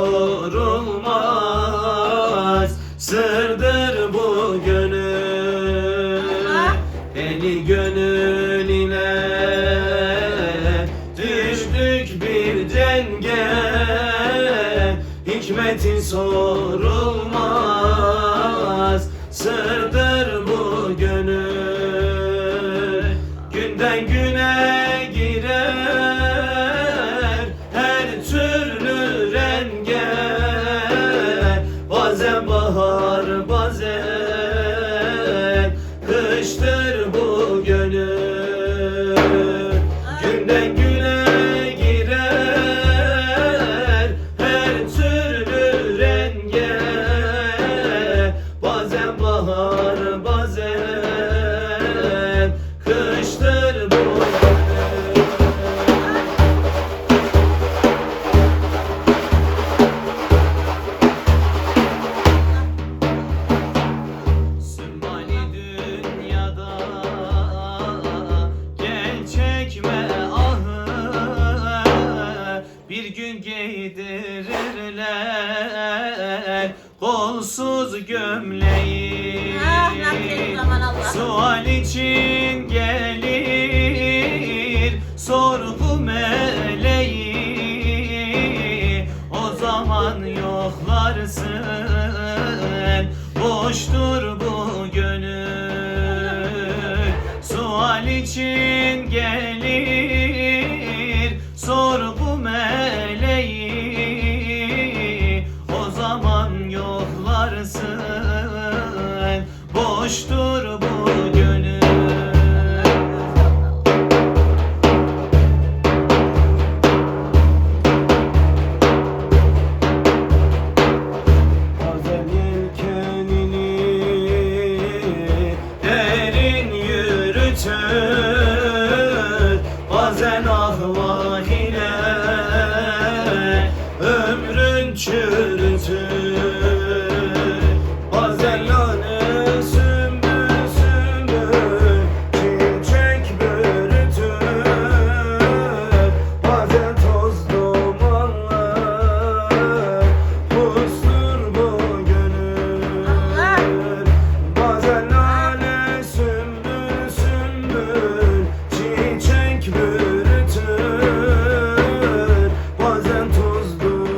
sorulmaz, sırdır bu gönül. Eli gönül ile düştük bir denge, hikmeti sorulmaz, sırdır bu gönül. Günden güne girer her türlü renge, bazen bahar bazen kıştır bu gönül. Günden güne girer her türlü renge, bazen bahar bazen kıştır bu gönül. Sümbali dünyada gel çekme ahı, bir gün giydirirler kolsuz gömleği. Sual için gelir sorgu meleği, o zaman yoklarsın boştur bu gönül. Sual için gelir sorgu meleği, o zaman yoklarsın boştur bu gönül. Bazen yelkenini derin yürütür, bazen ahval ile ömrün çürütür. Bazen lale sümbül sümbül çiçek börütür, bazen toz dumanlar pustur bu gönül. Bazen lale sümbül sümbül çiçek börütür, bazen toz dumanlar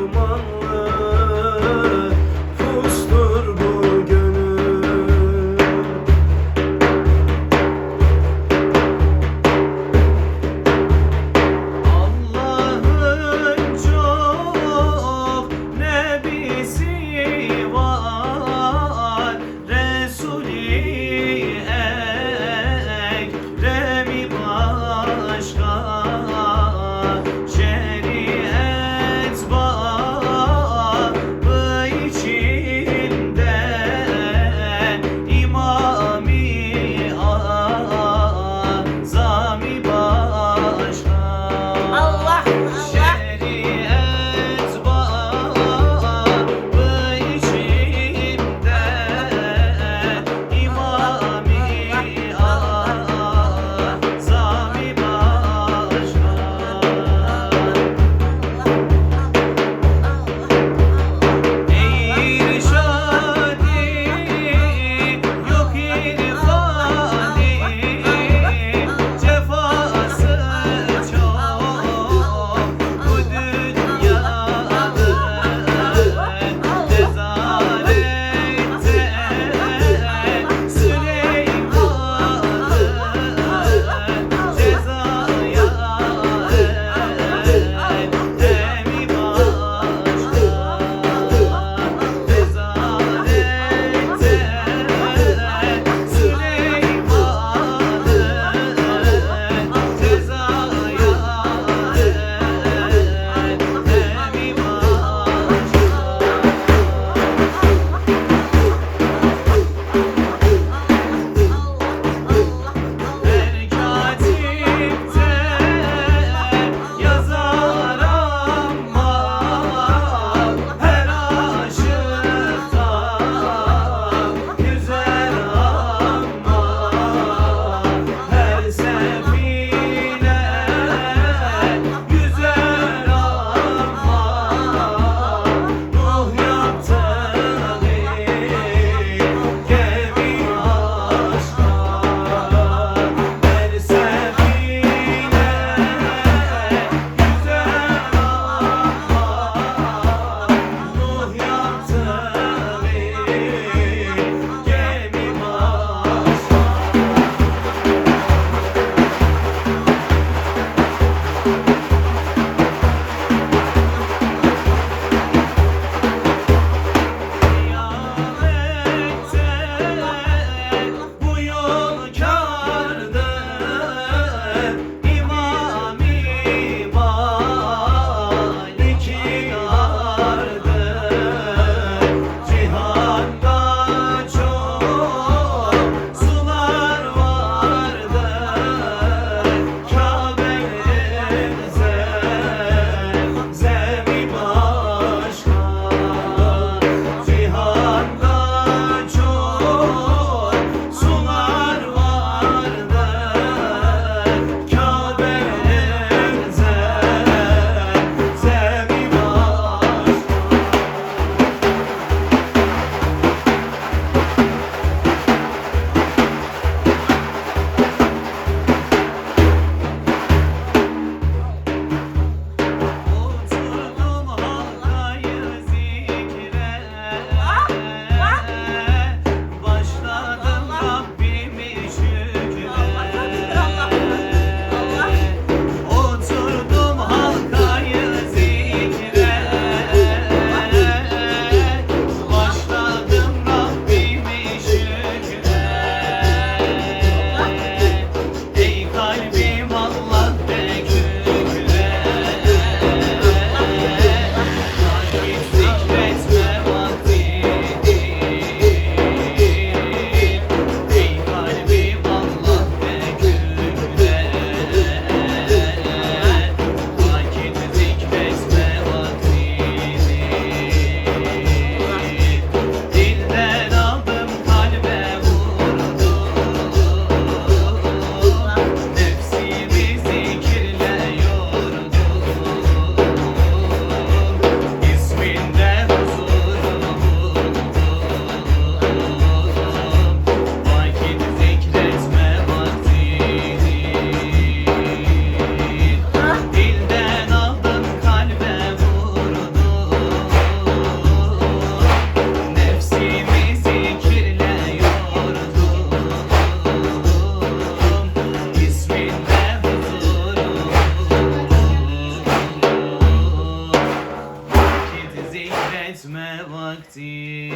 etme vakti.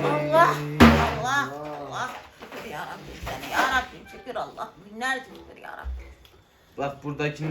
Allah. Allah. Şükür ya Rabbim seni ya Rabbim şükür Allah. Binlerce şükür ya Rabbim. Bak buradakiler